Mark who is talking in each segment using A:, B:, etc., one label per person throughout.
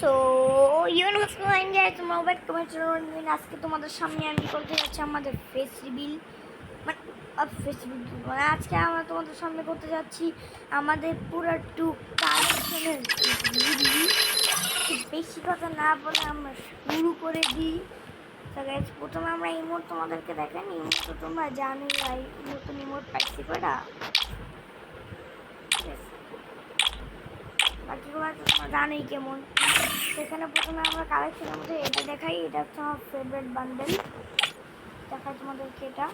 A: So ইউন Hossain guys mobile comment আজকে তোমাদের সামনে আমি করতে যাচ্ছি আমাদের ফেস রিভিল ফেস রিভিল মানে আজকে আমরা তোমাদের সামনে করতে যাচ্ছি আমাদের পুরো টু কালেকশনের রিভিল। বেশি কথা না বলে আমরা শুরু করে দিই। তো গাইস প্রথমে আমরা ইমোট তোমাদেরকে দেখাই, ইমোট তো তোমরা জানোই ভাই, নতুন ইমোট পাইছি কয়টা, বাকিগুলো তোমরা জানোই কেমন। সেখানে প্রথমে আমরা কালেকশনের মধ্যে এটা দেখাই, এটা হচ্ছে আমার ফেভারিট বান্ডেল। দেখাই তোমাদেরকে, এটা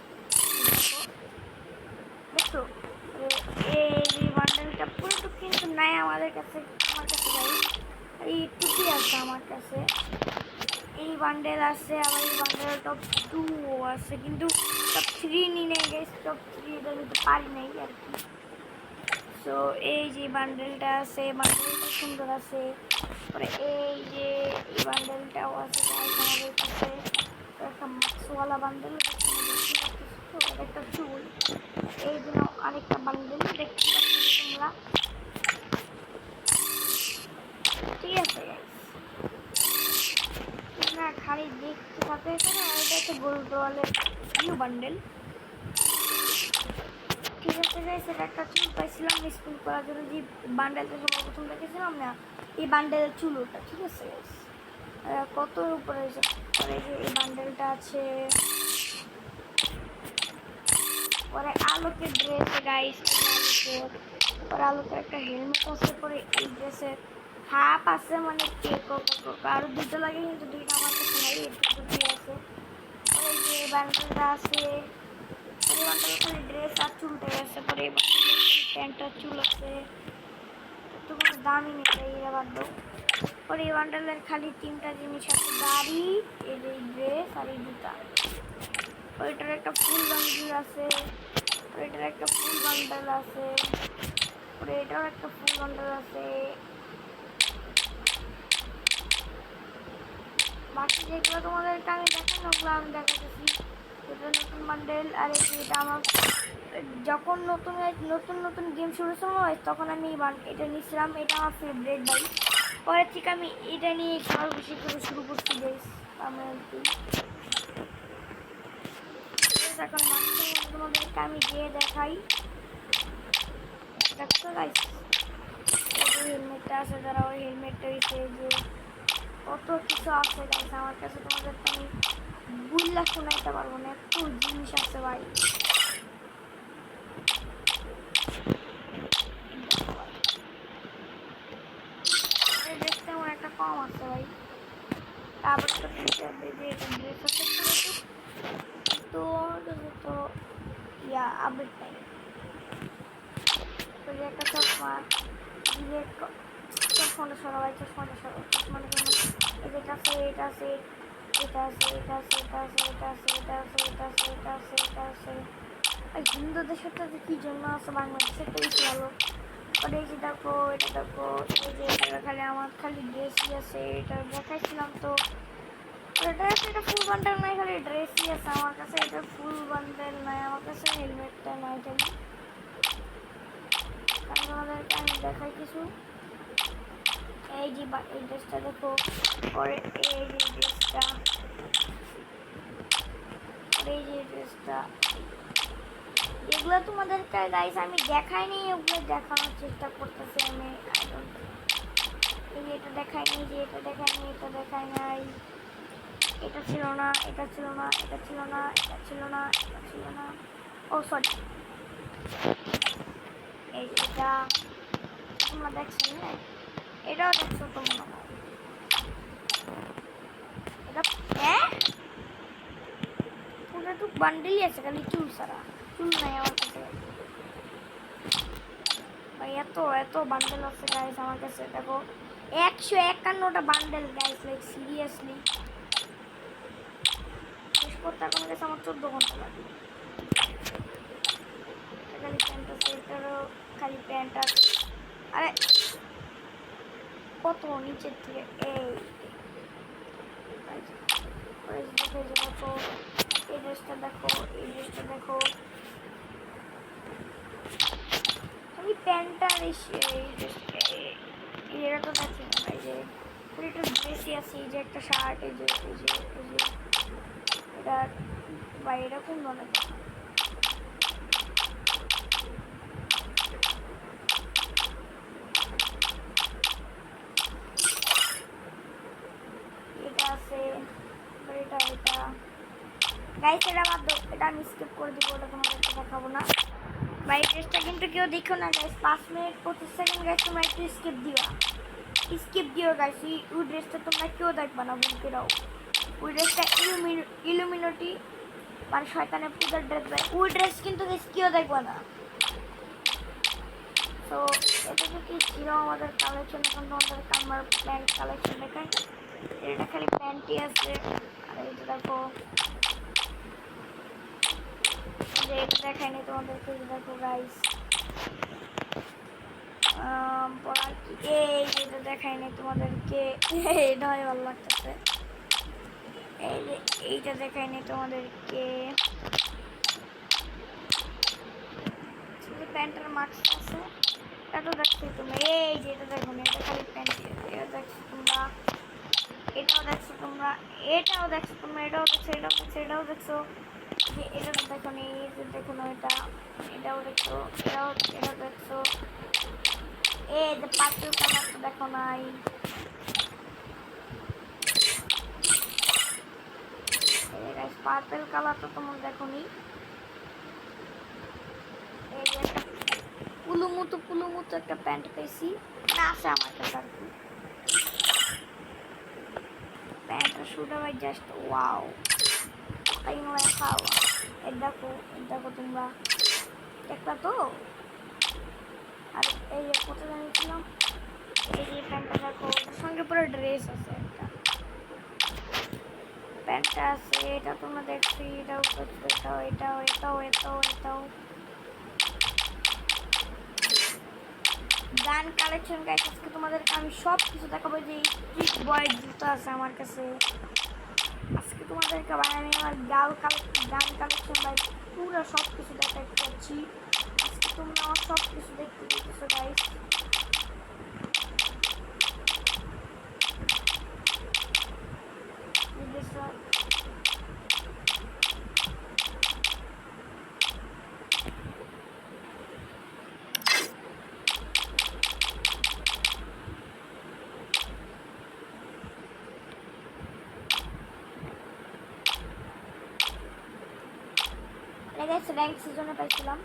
A: দেখো এই বান্ডেলটা পুরোটুক কিন্তু নাই আমাদের কাছে, আমার কাছে ভাই এই টুকি আছে আমার কাছে, এই বান্ডেল আছে, আবার এই বান্ডেল টপ 2 আছে, কিন্তু টপ 3 নিয়ে নেই গেছে, টপ 3 এটা নিতে পারি নাই আর কি। সো এই যে বান্ডেলটা আছে, বান্ডেলটা সুন্দর আছে। পরে এই যে এই বান্ডেলটাও আছে আমাদের কাছে, একটা মাস্কওয়ালা বান্ডেল, একটা চুল, এই জন্য আরেকটা বান্ডেল দেখতে পাচ্ছি তোমরা, ঠিক আছে না খালি দেখতে পাবে না। এটা হচ্ছে গোল্ড রোয়ালের নিউ বান্ডেল, ঠিক আছে গাইস। এটা একটা চুল পাইছিলাম স্কুল করার জন্য, যে বান্ডেলটা সর্বপ্রথম দেখেছিলাম না, এই বান্ডেলের চুল ওটা, ঠিক আছে গাইস। কত উপরে পরে যে এই বান্ডেলটা আছে, পরে আলোকের ড্রেস গাইস, পরে আলোকের একটা হেলমেট আছে, পরে এই ড্রেসের হাফ আছে, মানে কেক আরো দুটো লাগে কিন্তু দুইটা আমার কাছে নাই, এই দুটোই আছে। পরে যে এই বান্ডেলটা আছে, পরে বান্ডেলের খালি ড্রেস আর চুলটাই আছে, পরে এই বান্ডেলের প্যান্ট আর চুল আছে, তো কোনো দামই নেই এরা বাদ দাও। পরে এই বান্ডেলের খালি 3টা জিনিস আছে, গাড়ি, এই যে ড্রেস আর এই জুতা। ওইটার একটা ফুল বান্ডেল আছে, ওইটার একটা ফুল বান্ডেল আছে, পরে এটাও একটা ফুল বান্ডেল আছে। বাকি যেগুলো তোমাদেরকে আমি দেখানো, ওগুলো আমি দেখাতেছি। এটা নতুন বান্ডেল, আর এটা আমার যখন নতুন নতুন গেম শুরু হয় তখন আমি এটা নিয়েছিলাম, এটা আমার ফেভারিট বাই। পরে থেকে আমি এটা নিয়ে খেলা বেশি করে শুরু করছি গাইস, আমি আর কি। এখন তোমাদেরকে আমি গিয়ে দেখাই, দেখছো গাইস হেলমেটটা আছে, যারা ওই হেলমেটটা হয়েছে যে কত কিছু আছে গাইস আমার কাছে, তোমাদেরকে আমি বুঝলা শোনাইতে পারবো না, এত জিনিস আছে ভাই। দেখতে আমার একটা কম আছে ভাই, তারপর তো এটা ড্রেস আছে তো তো ইয়া আপডেট নাই, তো যে একটা চশমা দিয়ে চশমাটা সরা ভাই, চশমাটা সরা, চশমাটা এটা আছে, এটা আছে, এটা আছে, এটা আছে, এটা আছে, এটা আছে, এটা আছে, এটা আছে, এটা আছে, এটা আছে। আর হিন্দু দেশেরটা যে কী জন্য আছে, বাংলাদেশের তো বেশি ভালো। আর এই যে দেখো, এটা দেখো, এই যে এটা খালি আমার খালি ড্রেসই আছে, এটা দেখাইছিলাম তো। এটা আছে, এটা ফুল বান্ডেল নাই, খালি ড্রেসই আছে আমার কাছে, এটা ফুল বান্ডেল নাই আমার কাছে, হেলমেটটা নাই খালি। আমাদেরকে আমি দেখাই কিছু, এই যে এই ড্রেসটা দেখো, পরে এই যে ড্রেসটা, এই যে ড্রেসটা, এগুলো তোমাদেরকে গাইস আমি দেখাইনি, ওগুলো দেখানোর চেষ্টা করতেছি আমি। এই যে এটা দেখাইনি, যে এটা দেখাইনি, এটা দেখাই নাই, এটা ছিল না, এটা ছিল না, এটা ছিল না, এটা ছিল না, এটা ছিল না, ও সরি এই যে এটা তোমরা দেখছো না, এটাও দেখছো তোমরা, এটা হ্যাঁ পুরোটুক বান্ডেলই আছে, খালি চুল ছাড়া, চুল নাই আমার কাছে ভাই। এত এত বান্ডেল আছে গাইস আমার কাছে, দেখো 151টা বান্ডেল গাইস, লাইক সিরিয়াসলি শেষ করতে এখন গেছে আমার 14 ঘন্টা লাগে। খালি প্যান্ট আছে, এটারও খালি প্যান্ট আছে, আরে কত নিচের থেকে এই দেখো, এই ড্রেসটা দেখো, এই ড্রেসটা দেখো, আমি প্যান্টটা এই ড্রেসটা, এটা তো দেখি না ভাই, যে এটা ড্রেসই আছে, এই যে একটা শার্ট, এই যে এটা বা এরকম ধরনের এটা আছে, এটা গাইস এটা বাদ দাও, এটা আমি স্কিপ করে দিব, ওটা তোমাদেরকে দেখাবো না। ভাই ড্রেসটা কিন্তু কেউ দেখো না গাইস, 5 মিনিট 25 সেকেন্ড গাইস তোমরা একটু স্কিপ দিও গাইস। ওই ড্রেসটা তোমরা কেউ দেখবা না, বুঝতে দাও। ওই ড্রেসটা ইলুমিনাটি মানে শয়তানের পূজার ড্রেস, ভাই ওই ড্রেস কিন্তু গাইস কেউ দেখবা না। তো এটা তো কি ছিল আমাদের কালেকশন, এখন তোমাদের আমার প্যান্ট কালেকশন দেখায়। এটা খালি প্যান্টই আছে, আর এই যে দেখো যে এটা দেখায়নি তোমাদেরকে, দেখো গাইস পড়ার কি এই যেটা দেখায়নি তোমাদেরকে, এটা হয় ভালো লাগতেছে। এই যে এইটা দেখায়নি তোমাদেরকে, প্যান্টের মার্কস আছে, এটা দেখছো তোমরা। এই যে এটা দেখো না, এটা খালি প্যান্ট, এটা দেখছো তোমরা, এটাও দেখছো তোমরা, এটাও দেখছো তোমরা, এটাও দেখছো, এটাও দেখছো, যে এটা দেখো নি, যে দেখো না এটাও দেখছো, এটা দেখছো। এই যে পার্পল কালারটা দেখো নাই, পার্পল কালারটা তোমরা দেখো নি। এই যে একটা পুলু মতো একটা প্যান্ট পেয়েছি, না আছে আমার কাছে আর কি। প্যান্টটা শুটা ভাই জাস্ট ওয়াও, তাই নয় খাওয়া। দেখো তোমরা একটা তো, আর এই যে কোথায় জানিয়েছিলাম, এই যে প্যান্টটা দেখো, সঙ্গে পুরো ড্রেস আছে, একটা প্যান্টটা আছে, এটা তোমরা দেখছি, এটাও গান কালেকশন গাইস। আজকে তোমাদেরকে আমি সব কিছু দেখাবো, যে স্ট্রিট বয়ের জুতো আছে আমার কাছে। আজকে তোমাদেরকে ভাই আমি আমার গান কালেকশন ভাই পুরো সব কিছু দেখাতে যাচ্ছি। আজকে তোমরা আমার সব কিছু দেখতে দিতেছো গাইস। র্যাঙ্ক সিজনে পাইছিলাম।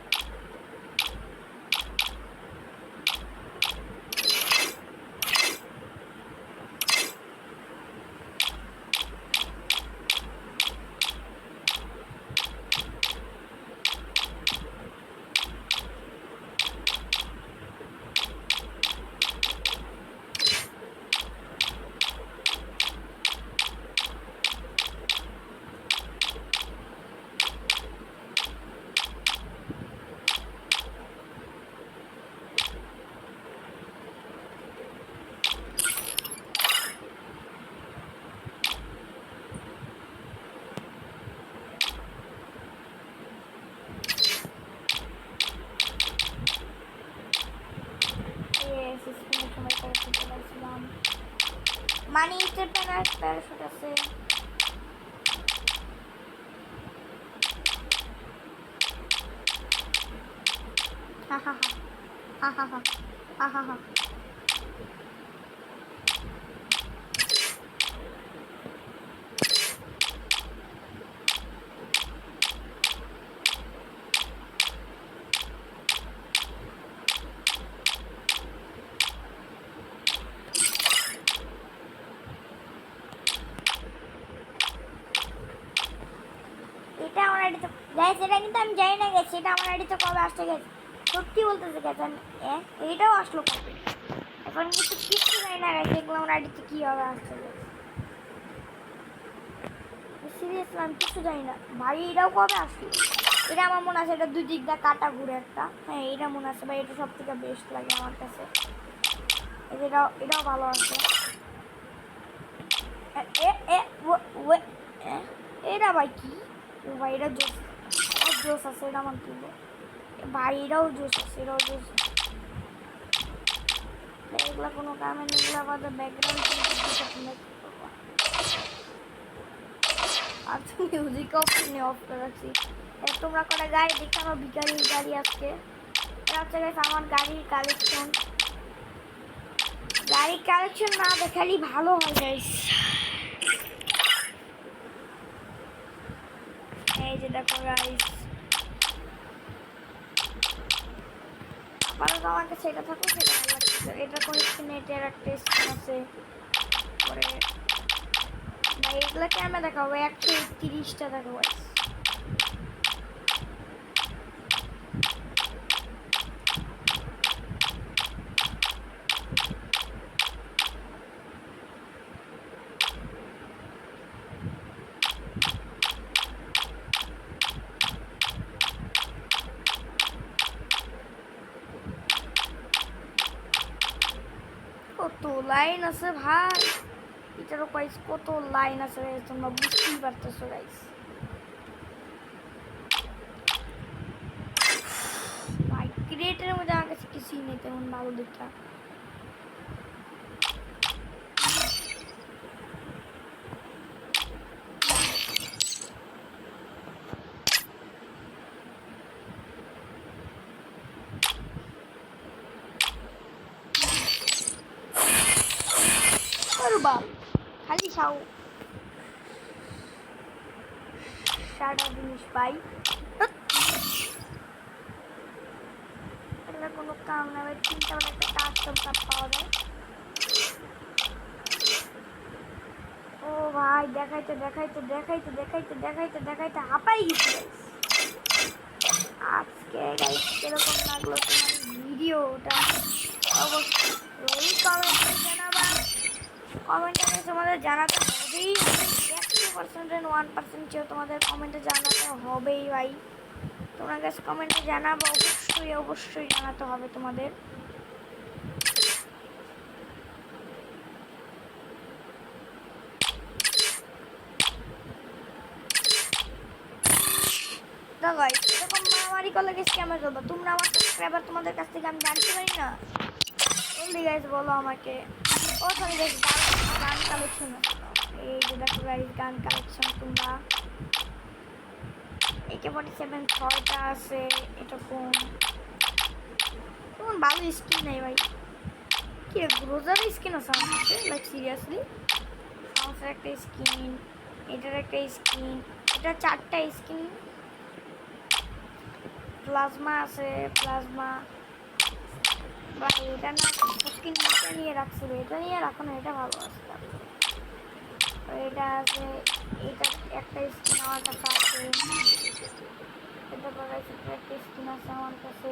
A: মানি প্যারাশুট আছে, হা হা হা হা হা হা হা হা। এটা আমার আইডিতে গাইস, এটা কিন্তু আমি জানি না গেছি, এটা আমার আইডিতে কবে আসতে গেছে, সত্যি বলতেছে গেছে। এইটাও আসলো কবে, এখন কিন্তু কিছু জানি না গেছে, এগুলো আমার আইডিতে কী হবে আসতে গেছে, সিরিয়াসলি আমি কিছু জানি না ভাই। এটাও কবে আসলো, এটা আমার মনে আছে, এটা দুই দিক দিয়ে কাটা ঘুরে একটা, হ্যাঁ এটা মনে আছে ভাই, এটা সব থেকে বেস্ট লাগে আমার কাছে। এটাও ভালো আছে। এটা ভাই কি, ও ভাই এটা জোস আছে, এটা আমার তুলবো ভাই, এটাও জোস আছে, এটাও জোস। এগুলো কোনো কারণে এগুলো আমাদের ব্যাকগ্রাউন্ড আর মিউজিক অফ করে রাখছি। তোমরা করে গাড়ি দেখে আমার বিকারির গাড়ি আজকে হচ্ছে আমার গাড়ির কালেকশন না দেখালেই ভালো হয় গাইস। এই যে দেখো গাইস, আপাতত আমার কাছে এটা থাকো, সেটা ভালো লাগছে। এটা কোনো নেটের একটা স্কিন আছে পরে ভাই, এগুলো কেমন দেখাবো? 130টা দেখাবো গাইস। কত লাইন আছে ভাই, এটারও গাইস কত লাইন আছে তোমরা বুঝতেই পারতেছো গাইস। ভাই ক্রিয়েটের মধ্যে আমার কাছে কিছুই নেই তেমন ভালো দেখা। খালি সারা জিনিস পাই, কোনো কাম না ভাই। 3টা একটা কাস্টম কাপ পাওয়া যায়। ও ভাই দেখাইতে দেখাইতে দেখাইতে দেখাইতে দেখাইতে দেখাইতে হাঁপাই গেছি। আজকে গাইস কিরকম লাগলো তোমার ভিডিওটা অবশ্যই কমেন্টে জানাবা। কমেন্টে তোমাদের জানাতে হবেই, 100% 1% চেয়েও তোমাদের কমেন্টে জানাতে হবেই ভাই। তোমরা গাইস কমেন্টে জানাবো, অবশ্যই অবশ্যই জানাতে হবে তোমাদের। এরকম মারামারি করলে গেছে কেমন করবো? তোমরা আমার সাবস্ক্রাইবার, তোমাদের কাছ থেকে আমি জানতে পারি না। জলদি গাইস বলো আমাকে। ও সরি গাইস, গান কালেকশন। এই যে দেখো গাইস গান কালেকশন, তোমরা AK-47 6টা আছে এরকম। তেমন ভালো স্কিন নেই ভাই। কি গ্রোজার স্কিন আছে আমার কাছে, লাইক সিরিয়াসলি। আমার একটা স্কিন, এটার একটা স্কিন, এটা 4টা স্কিন। প্লাজমা আছে, প্লাজমা ভাই এটা না স্কিন নিয়ে রাখছিল, এটা নিয়ে রাখো না, এটা ভালো আছে। এটা আছে, এটা একটা স্কিন আমার কাছে আছে। এটা পরে একটা স্কিন আছে আমার কাছে,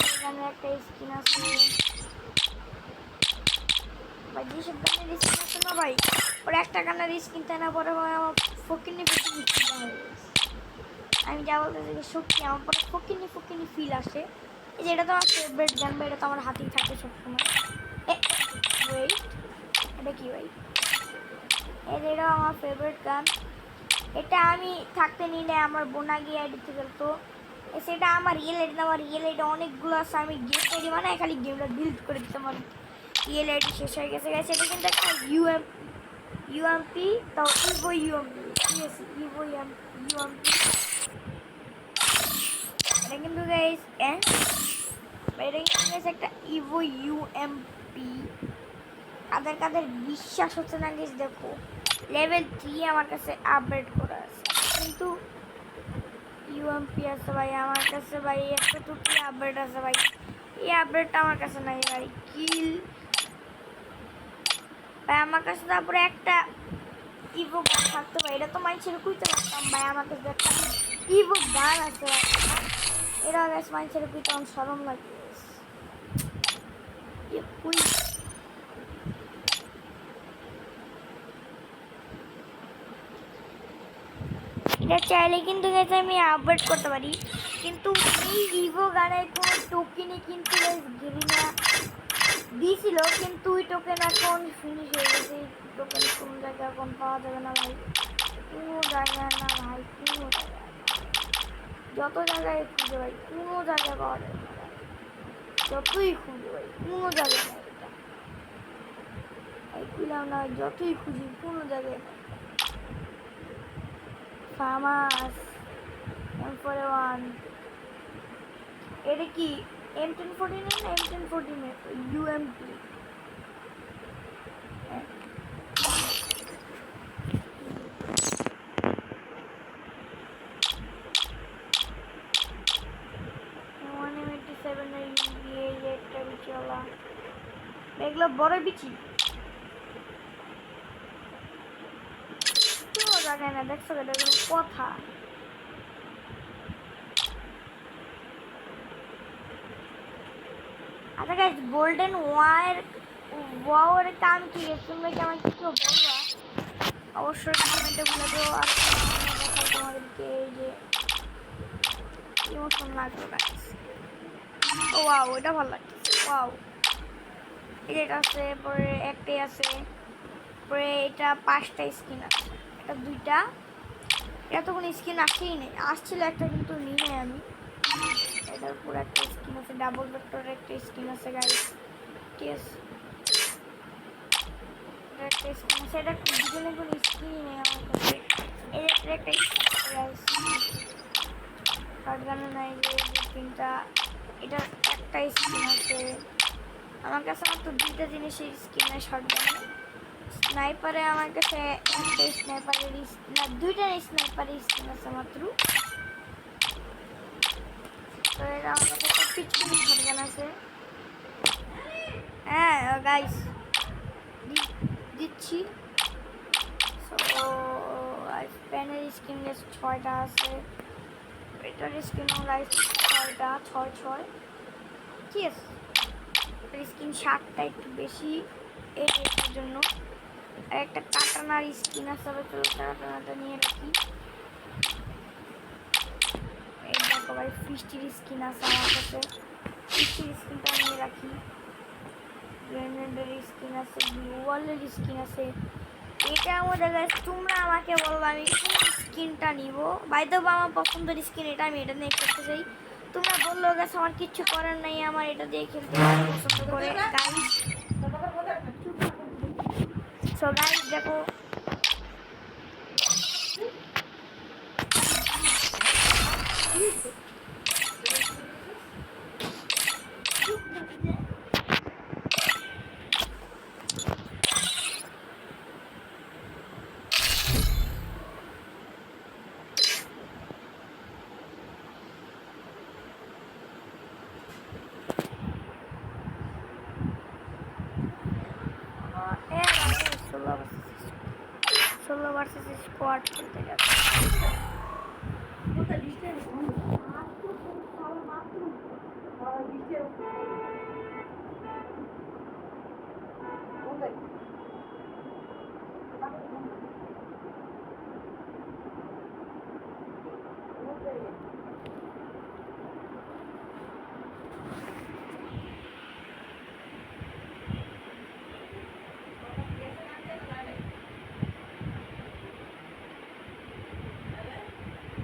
A: এখানে একটা স্কিন আছে ভাই। যেসব গানের স্কিন আছে না ভাই, ওরা একটা গানের স্কিন তাই না পরে আমার ফকিনি আমি যা বলতে সত্যি আমার পরে ফকিনি ফিল আসে। এই যে এটা তো আমার ফেভারিট গান, বা এটা তো আমার হাতেই থাকে সবসময়। ওয়েট, এটা কি ভাই? এটা আমার ফেভারিট গান। এটা আমি থাকতে নিলে আমার বোনা গিয়ে আইডিতে খেলতো। সেটা আমার রিয়েল আইডি না, আমার রিয়েল আইডি অনেকগুলো আছে। আমি গেম আইডি মানে খালি গেমটা বিল্ড করে দিতাম। আমার রিয়েল আইডি শেষ হয়ে গেছে গাইস। এটা কিন্তু একটা ইউএমপি, তাও ইভো ইউএমপি, ঠিক আছে? ইভো ইউএমপি এটা কিন্তু গাইস, এটা কিন্তু গাইস একটা ইভো ইউএমপি। কাদের বিশ্বাস হচ্ছে না গাইস, দেখো লেভেল 3 আমার কাছে আপডেট করা আছে, কিন্তু ইউএমপি আছে ভাই আমার কাছে ভাই। একটা টুকি আপডেট আছে ভাই, এই আপডেটটা আমার কাছে নাই ভাই। কিল ভাই আমার কাছে, তারপরে একটা ইভো গান থাকতো ভাই। এটা তো মানুষের কুইতে পারতাম ভাই, আমার কাছে একটা ইভো গান আছে ভাই। এটা গাছ মানুষের কুইতে আমার শরম লাগে। এটা চাইলে কিন্তু গাইস আমি আপডেট করতে পারি, কিন্তু এই ইভো গানের কোনো টোকেনই কিন্তু গেরিনা দিয়েছিল, কিন্তু ওই টোকেন এখন ফিনিশ হয়ে গেছে। টোকেন কোন জায়গায় এখন পাওয়া যাবে না ভাই, কোনো জায়গায় না ভাই, কোনো জায়গায়, যত জায়গায় খুঁজে ভাই কোনো জায়গায় পাওয়া যাবে না। যতই খুঁজি ভাই কোনো জায়গায় নাই এটা, এই কুলাম না যতই খুঁজি কোনো জায়গায় নাই। ফার্মাস M41 এটা কি M1014 না M1014 UMP এগুলো বড় বিচি কোনো জায়গায় না, দেখছো এটা কথা। আচ্ছা গাইস গোল্ডেন ওয়াওয়ের কাম কি তোমরা কি আমাকে কিছু বলবা অবশ্যই কমেন্টে বলে দিও। আর তোমাদেরকে এই যে ইমোশন লাগবে গাইস। ও ওয়াও এটা ভালো লাগছে, ওয়াও এটা আছে, পরে একটাই আছে, পরে এটা 5টা স্কিন আছে, এটা 2টা, এটা তো কোনো স্কিন আসেই নেই, আসছিল একটা কিন্তু নিই নাই আমি। এটার পুরো একটা স্কিন আছে, ডাবল ভেক্টরের একটা স্কিন আছে গাইস, ঠিক আছে একটা স্কিন আছে, এটা দুজনে কোনো স্কিনই নেই আমার কাছে। এটা একটা গাইস শটগানের নাই যে স্কিনটা, এটা একটা স্কিন আছে আমার কাছে, আমার তো 2টা জিনিসের স্কিন আছে শটগানে। স্নাইপারে আমার কাছে একটা স্নাইপারের না 2টা স্নাইপারের স্কিন আছে মাত্র। তো এটা আমার কাছে একটা পিচকিনি শটগান আছে। হ্যাঁ গাইস দিচ্ছি। সো প্যানের স্কিন গাইস 6টা আছে, এটার স্কিনও গাইস 6টা, 6 ঠিক আছে। স্কিন 7টা একটু বেশি এই ড্রেসের জন্য। আর একটা কাটানার স্কিন আছে, চলো কাটানাটা নিয়ে রাখি। এই দেখো ভাই ফিস্টির স্কিন আছে আমার কাছে, ফিস্টির স্কিনটা নিয়ে রাখি। গ্রেনেডের স্কিন আছে, ওয়ালের স্কিন আছে। এটা আমাদের গাইস তোমরা আমাকে বলবো আমি কোন স্কিনটা নিব। বাই দ্য ওয়ে আমার পছন্দের স্কিন এটা, আমি এটা নিয়ে খেলতে চাই। তোমরা বললো গাইস আমার কিচ্ছু করার নাই, আমার এটা দিয়ে খেলতে পছন্দ করে গাইস। সো গাইস দেখো ষোলো ভার্সেস স্কোয়াড খেলতে যাচ্ছে।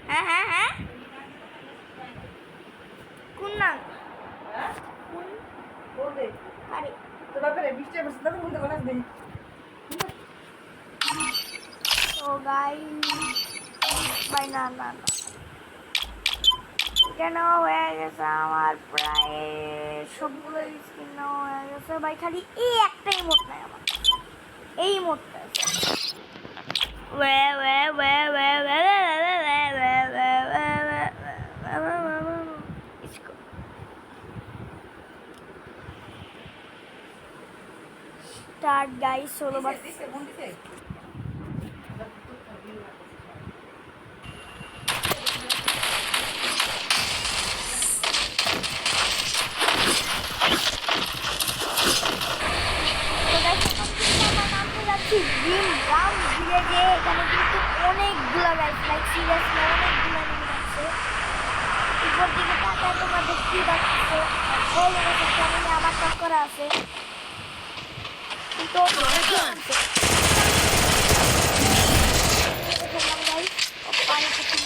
A: হ্যাঁ হ্যাঁ হ্যাঁ কোন নাম আরে তো বাপরে 20টা বছর তখন বলতে বলা দেই। তো ভাই না না না এটা নেওয়া হয়ে গেছে আমার, প্রায় সবগুলো স্কিন নেওয়া হয়ে গেছে ভাই, খালি এই একটা ইমোট নাই আমার, এই ইমোটটা স্টার্ট গাইস। 16 বার এখানে কিন্তু অনেকগুলো গাইস, লাইক সিরিয়াসলি অনেকগুলো নিয়ে যাচ্ছে। উপর দিকে তাকায় তোমরা দেখতেই পাচ্ছ সামনে আমার টক করা আছে, কিন্তু পানিতে ছিল।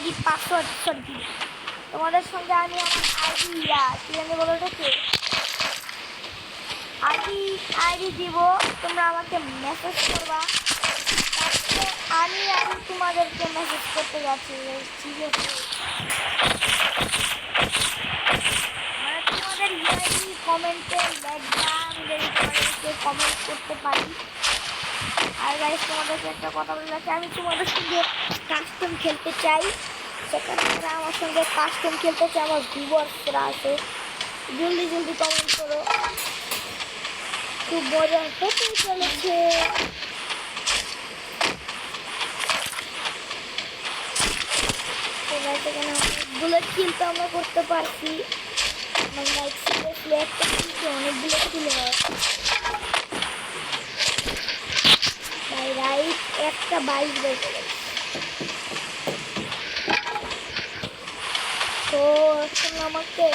A: আইডি পাসওয়ার্ড সরি তোমাদের সঙ্গে আমি আমার আইডি কি জানি বলো ওটাকে আইডি দিব, তোমরা আমাকে মেসেজ করবা, তারপরে আমি তোমাদেরকে মেসেজ করতে যাচ্ছি। ঠিক আছে, মানে তোমাদের ইউআইডি কমেন্টে লিখবা, আমি যদি তোমাদেরকে কমেন্ট করতে পারি। আর গাইস তোমাদেরকে একটা কথা বলে রাখি, আমি তোমাদের সঙ্গে কাস্টম খেলতে চাই, সেখানে আমার সঙ্গে কাস্টম খেলতে চাই, আমার ভিউয়ার্সরা আছে, জলদি জলদি কমেন্ট করো। খুব মজা হতে চলেছে। সেখানে অনেকগুলো কিল তো আমরা করতে পারছি, মানে লাইক সিরিয়াসলি একটা কিলতে অনেকগুলো কিল হয় ভাই। রাইট একটা 22 বেজে গেছে। তো এখন আমাকে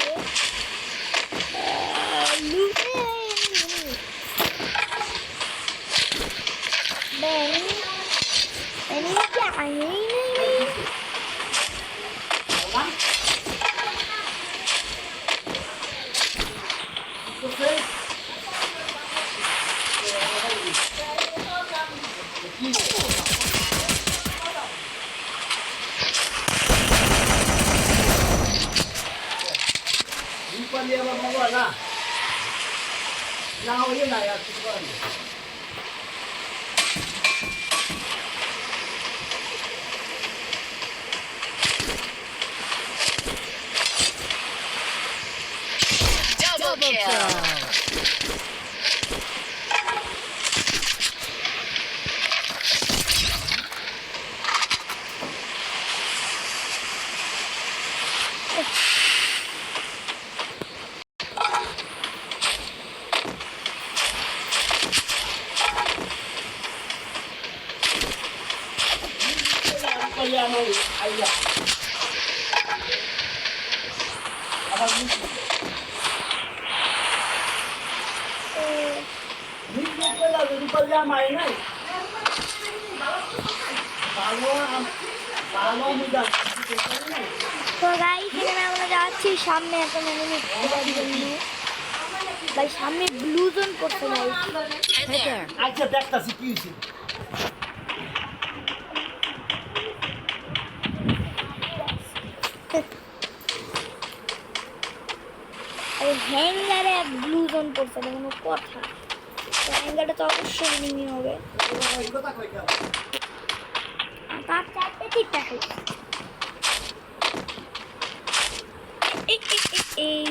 B: Double kill.
A: তো গাইস এখানে আমরা যাচ্ছি সামনে একটা এনিমি খোঁজার জন্য। ভাই সামনে ব্লু জোন করতে ভাই।
B: Head there.
C: আচ্ছা দেখতাছি কি হইছে।
A: এই হ্যাঙ্গারে ব্লু জোন করতে কোনো কথা, তো হ্যাঙ্গারটা তো অবশ্যই এনিমি হবে।
C: এই কথা কই কেন?
A: তার চারটে তিনটা খাই। এই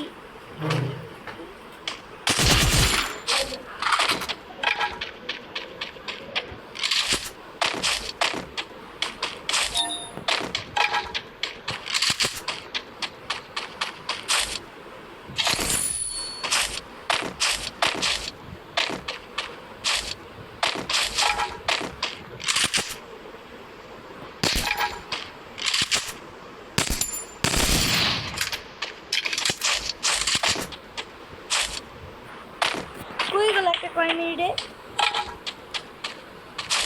A: কই গেল একটা কয় মিনিটে,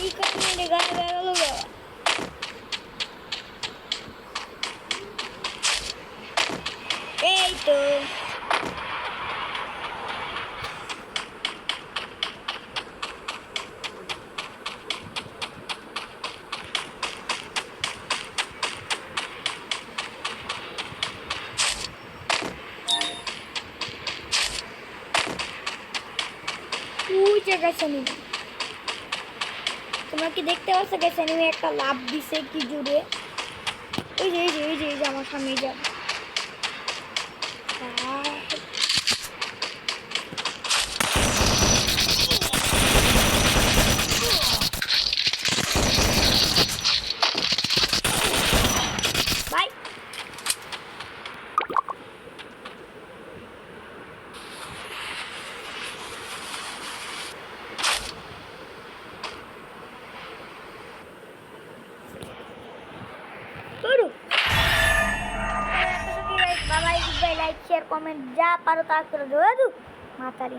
A: এই কয় মিনিটে গায়ে বেরোলো গো। এই তো গেছে নিবি, তোমরা কি দেখতে পাচ্ছ গেছে নিবি একটা লাভ দিছে কি জুড়ে। এই যে এই যে এই যে এই যে আমার সামনে যা বাই। লাইক শেয়ার কমেন্ট যা পারো তা করে দেবো। মাথারি